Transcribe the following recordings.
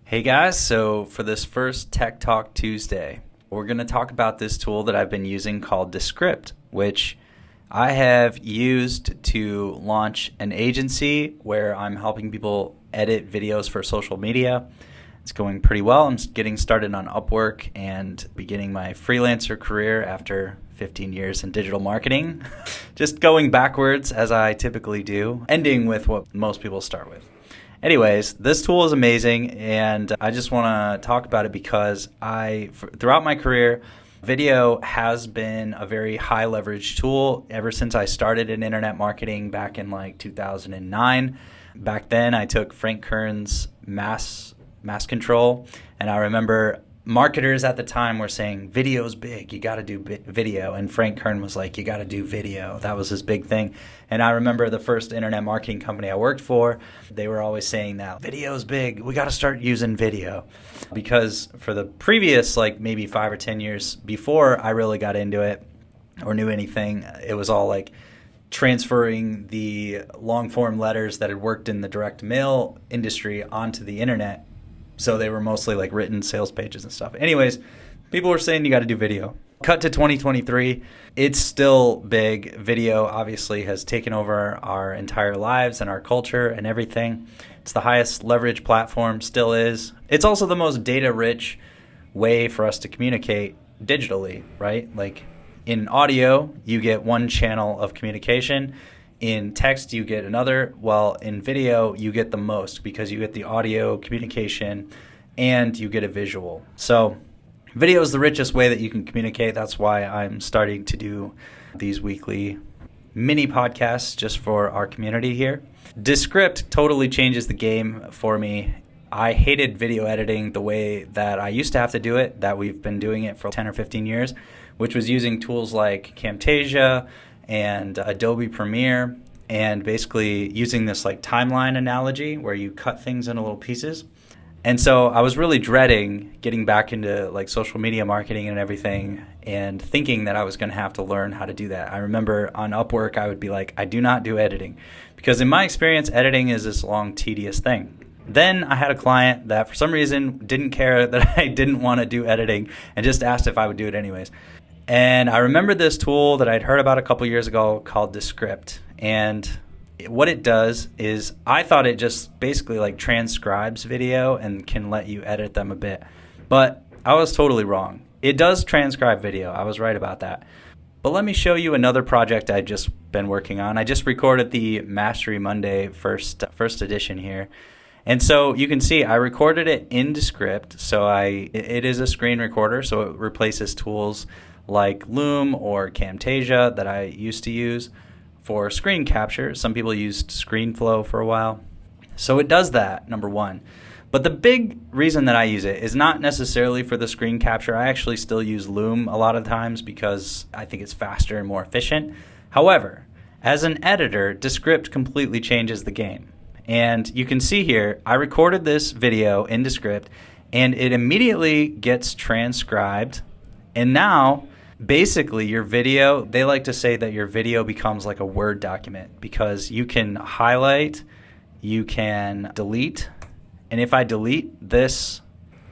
Hey guys, so for this first Tech Talk Tuesday, we're going to talk about this tool that I've been using called Descript, which I have used to launch an agency where I'm helping people edit videos for social media. It's going pretty well. I'm getting started on Upwork and beginning my freelancer career after 15 years in digital marketing. Just going backwards as I typically do, ending with what most people start with. Anyways, this tool is amazing, and I just want to talk about it because throughout my career, video has been a very high leverage tool ever since I started in internet marketing back in like 2009. Back then, I took Frank Kern's mass control, and I remember marketers at the time were saying, video's big, you got to do video. And Frank Kern was like, you got to do video. That was his big thing. And I remember the first internet marketing company I worked for, they were always saying that video's big, we got to start using video. Because for the previous like maybe 5 or 10 years before I really got into it or knew anything, it was all like transferring the long form letters that had worked in the direct mail industry onto the internet. So they were mostly like written sales pages and stuff. Anyways, people were saying you got to do video. Cut to 2023. It's still big. Video obviously has taken over our entire lives and our culture and everything. It's the highest leverage platform, still is. It's also the most data rich way for us to communicate digitally, right? Like in audio, you get one channel of communication. In text, you get another. Well, in video, you get the most because you get the audio communication and you get a visual. So video is the richest way that you can communicate. That's why I'm starting to do these weekly mini podcasts just for our community here. Descript totally changes the game for me. I hated video editing the way that I used to have to do it, that we've been doing it for 10 or 15 years, which was using tools like Camtasia and Adobe Premiere, and basically using this like timeline analogy where you cut things into little pieces. And so I was really dreading getting back into like social media marketing and everything and thinking that I was going to have to learn how to do that. I remember on Upwork, I would be like, I do not do editing because in my experience, editing is this long, tedious thing. Then I had a client that for some reason didn't care that I didn't want to do editing and just asked if I would do it anyways. And I remember this tool that I'd heard about a couple years ago called Descript. And what it does is I thought it just basically like transcribes video and can let you edit them a bit. But I was totally wrong. It does transcribe video. I was right about that. But let me show you another project I've just been working on. I just recorded the Mastery Monday first edition here. And so you can see I recorded it in Descript. So it is a screen recorder, so it replaces tools like Loom or Camtasia that I used to use for screen capture. Some people used ScreenFlow for a while. So it does that, number one. But the big reason that I use it is not necessarily for the screen capture. I actually still use Loom a lot of times because I think it's faster and more efficient. However, as an editor, Descript completely changes the game. And you can see here, I recorded this video in Descript and it immediately gets transcribed. And now basically, your video, they like to say that your video becomes like a Word document because you can highlight, you can delete, and if I delete this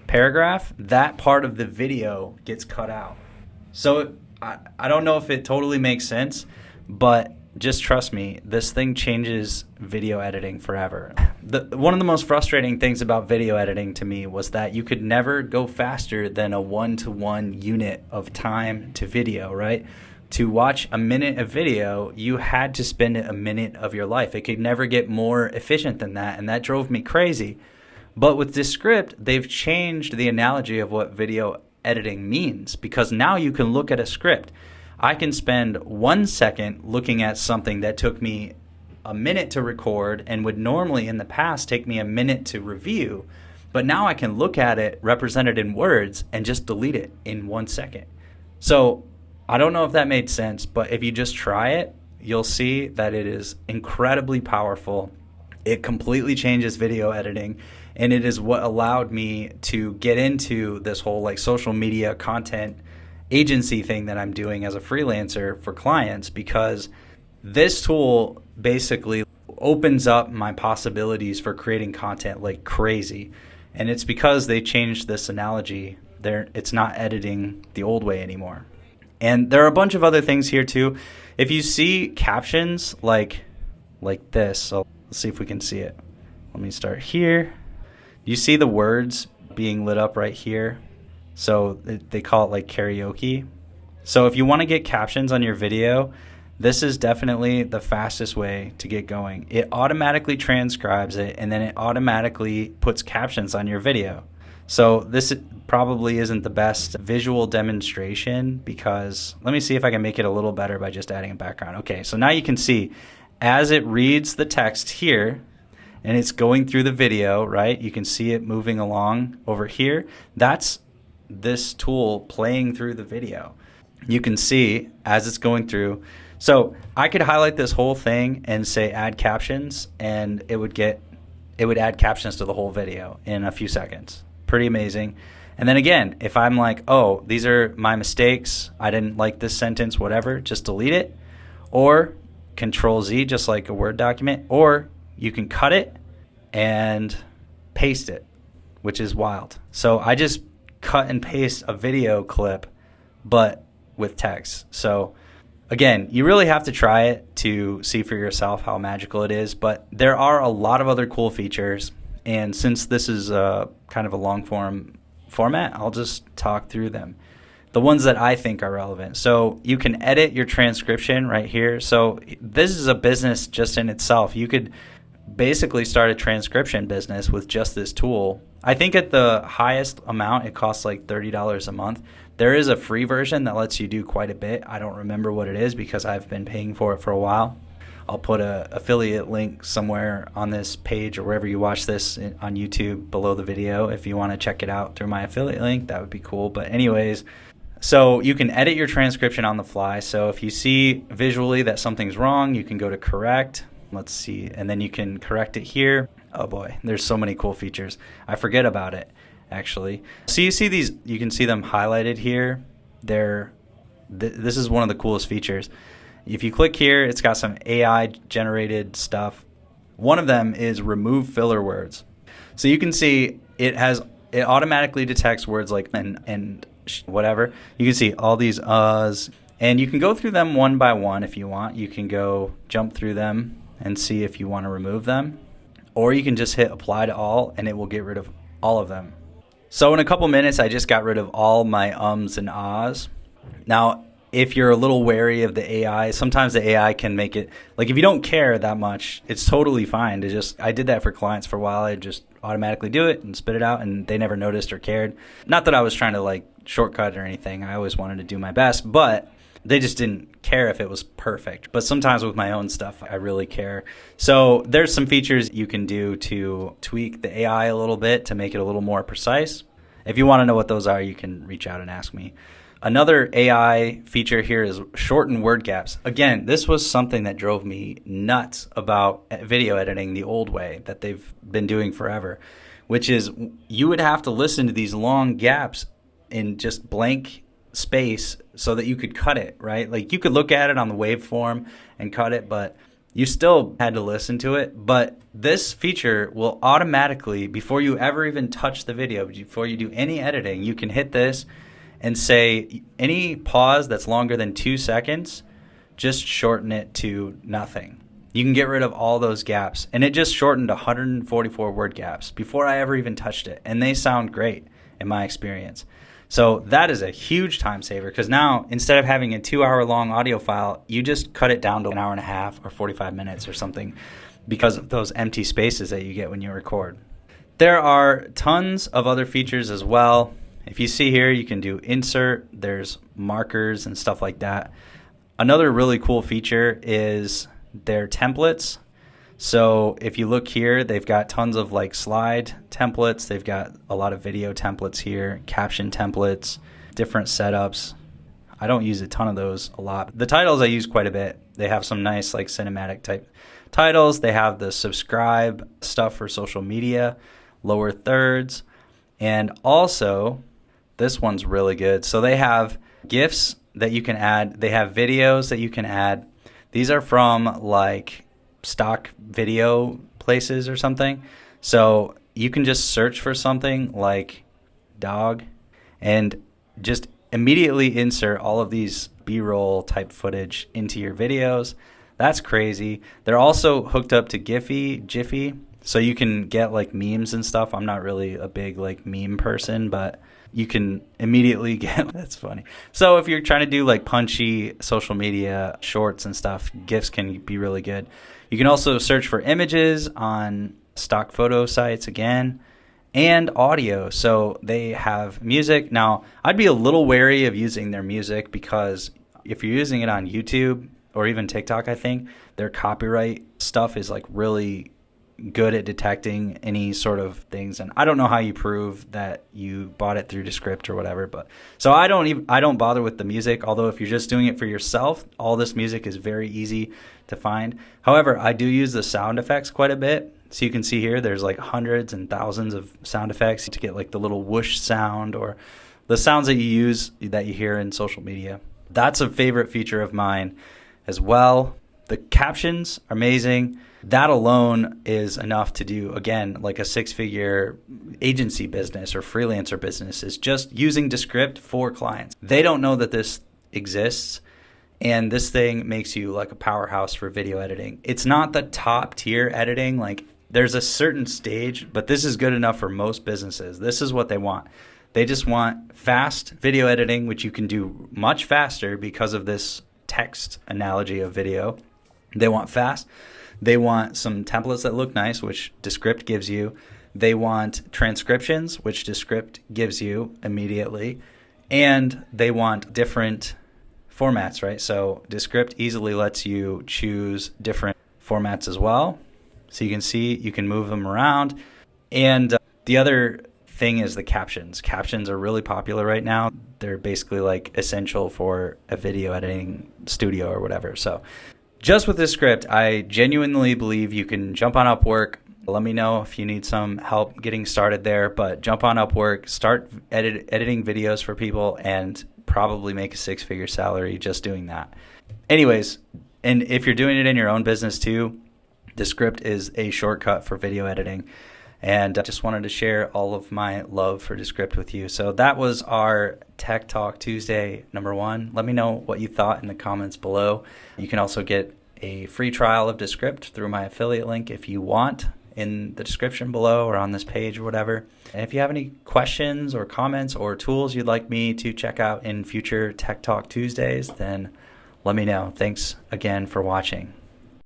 paragraph, that part of the video gets cut out. So I don't know if it totally makes sense, but just trust me, this thing changes video editing forever. One of the most frustrating things about video editing to me was that you could never go faster than a 1-to-1 unit of time to video, right? To watch a minute of video, you had to spend a minute of your life. It could never get more efficient than that, and that drove me crazy. But with Descript, they've changed the analogy of what video editing means because now you can look at a script. I can spend 1 second looking at something that took me a minute to record and would normally in the past take me a minute to review. But now I can look at it represented in words and just delete it in 1 second. So I don't know if that made sense, but if you just try it, you'll see that it is incredibly powerful. It completely changes video editing, and it is what allowed me to get into this whole like social media content agency thing that I'm doing as a freelancer for clients, because this tool basically opens up my possibilities for creating content like crazy. And it's because they changed this analogy. It's not editing the old way anymore. And there are a bunch of other things here too. If you see captions like this, so let's see if we can see it. Let me start here. You see the words being lit up right here. So they call it like karaoke. So if you want to get captions on your video, this is definitely the fastest way to get going. It automatically transcribes it, and then it automatically puts captions on your video. So this probably isn't the best visual demonstration, because let me see if I can make it a little better by just adding a background. Okay, so now you can see as it reads the text here and it's going through the video, right? You can see it moving along over here. That's this tool playing through the video. You can see as it's going through. So I could highlight this whole thing and say add captions, and it would add captions to the whole video in a few seconds. Pretty amazing. And then again, if I'm like, oh, these are my mistakes, I didn't like this sentence, whatever, just delete it. Or Control Z, just like a Word document. Or you can cut it and paste it, which is wild. So I just cut and paste a video clip, but with text. So again, you really have to try it to see for yourself how magical it is. But there are a lot of other cool features. And since this is kind of a long format, I'll just talk through them. The ones that I think are relevant. So you can edit your transcription right here. So this is a business just in itself. You could basically start a transcription business with just this tool. I think at the highest amount, it costs like $30 a month. There is a free version that lets you do quite a bit. I don't remember what it is because I've been paying for it for a while. I'll put an affiliate link somewhere on this page or wherever you watch this on YouTube below the video. If you want to check it out through my affiliate link, that would be cool. But anyways, so you can edit your transcription on the fly. So if you see visually that something's wrong, you can go to correct. Let's see. And then you can correct it here. Oh boy, there's so many cool features. I forget about it, actually. So you see these, you can see them highlighted here. This is one of the coolest features. If you click here, it's got some AI generated stuff. One of them is remove filler words. So you can see it automatically detects words like and whatever. You can see all these uhs, and you can go through them one by one if you want. You can go jump through them and see if you want to remove them, or you can just hit apply to all and it will get rid of all of them. So in a couple minutes, I just got rid of all my ums and ahs. Now, if you're a little wary of the AI, sometimes the AI can make it, like if you don't care that much, it's totally fine to just, I did that for clients for a while. I just automatically do it and spit it out, and they never noticed or cared. Not that I was trying to like shortcut or anything. I always wanted to do my best, but they just didn't care if it was perfect. But sometimes with my own stuff, I really care. So there's some features you can do to tweak the AI a little bit to make it a little more precise. If you want to know what those are, you can reach out and ask me. Another AI feature here is shorten word gaps. Again, this was something that drove me nuts about video editing the old way that they've been doing forever, which is you would have to listen to these long gaps in just blank space so that you could cut it, right? Like you could look at it on the waveform and cut it, but you still had to listen to it. But this feature will automatically, before you ever even touch the video, before you do any editing, you can hit this and say any pause that's longer than 2 seconds, just shorten it to nothing. You can get rid of all those gaps. And it just shortened 144 word gaps before I ever even touched it. And they sound great in my experience. So that is a huge time saver, because now instead of having a 2-hour long audio file, you just cut it down to an hour and a half or 45 minutes or something because of those empty spaces that you get when you record. There are tons of other features as well. If you see here, you can do insert, there's markers and stuff like that. Another really cool feature is their templates. So if you look here, they've got tons of like slide templates. They've got a lot of video templates here, caption templates, different setups. I don't use a ton of those a lot. The titles I use quite a bit. They have some nice like cinematic type titles. They have the subscribe stuff for social media, lower thirds, and also this one's really good. So they have GIFs that you can add. They have videos that you can add. These are from like stock video places or something. So you can just search for something like dog and just immediately insert all of these B-roll type footage into your videos. That's crazy. They're also hooked up to Jiffy, so you can get like memes and stuff. I'm not really a big like meme person, but you can immediately get, that's funny. So if you're trying to do like punchy social media shorts and stuff, GIFs can be really good. You can also search for images on stock photo sites again, and audio. So they have music. Now, I'd be a little wary of using their music because if you're using it on YouTube or even TikTok, I think their copyright stuff is like really good at detecting any sort of things, and I don't know how you prove that you bought it through Descript or whatever. But so I don't bother with the music, although if you're just doing it for yourself, all this music is very easy to find. However, I do use the sound effects quite a bit. So you can see here there's like hundreds and thousands of sound effects to get like the little whoosh sound or the sounds that you use that you hear in social media. That's a favorite feature of mine as well. The captions are amazing. That alone is enough to do, again, like a 6-figure agency business or freelancer business, is just using Descript for clients. They don't know that this exists, and this thing makes you like a powerhouse for video editing. It's not the top tier editing. Like there's a certain stage, but this is good enough for most businesses. This is what they want. They just want fast video editing, which you can do much faster because of this text analogy of video. They want fast. They want some templates that look nice, which Descript gives you. They want transcriptions, which Descript gives you immediately. And they want different formats, right? So Descript easily lets you choose different formats as well. So you can see, you can move them around. And the other thing is the captions. Captions are really popular right now. They're basically like essential for a video editing studio or whatever. So just with this script, I genuinely believe you can jump on Upwork. Let me know if you need some help getting started there, but jump on Upwork, start editing videos for people, and probably make a 6-figure salary just doing that. Anyways, and if you're doing it in your own business too, Descript is a shortcut for video editing. And I just wanted to share all of my love for Descript with you. So that was our Tech Talk Tuesday #1. Let me know what you thought in the comments below. You can also get a free trial of Descript through my affiliate link if you want, in the description below or on this page or whatever. And if you have any questions or comments or tools you'd like me to check out in future Tech Talk Tuesdays, then let me know. Thanks again for watching.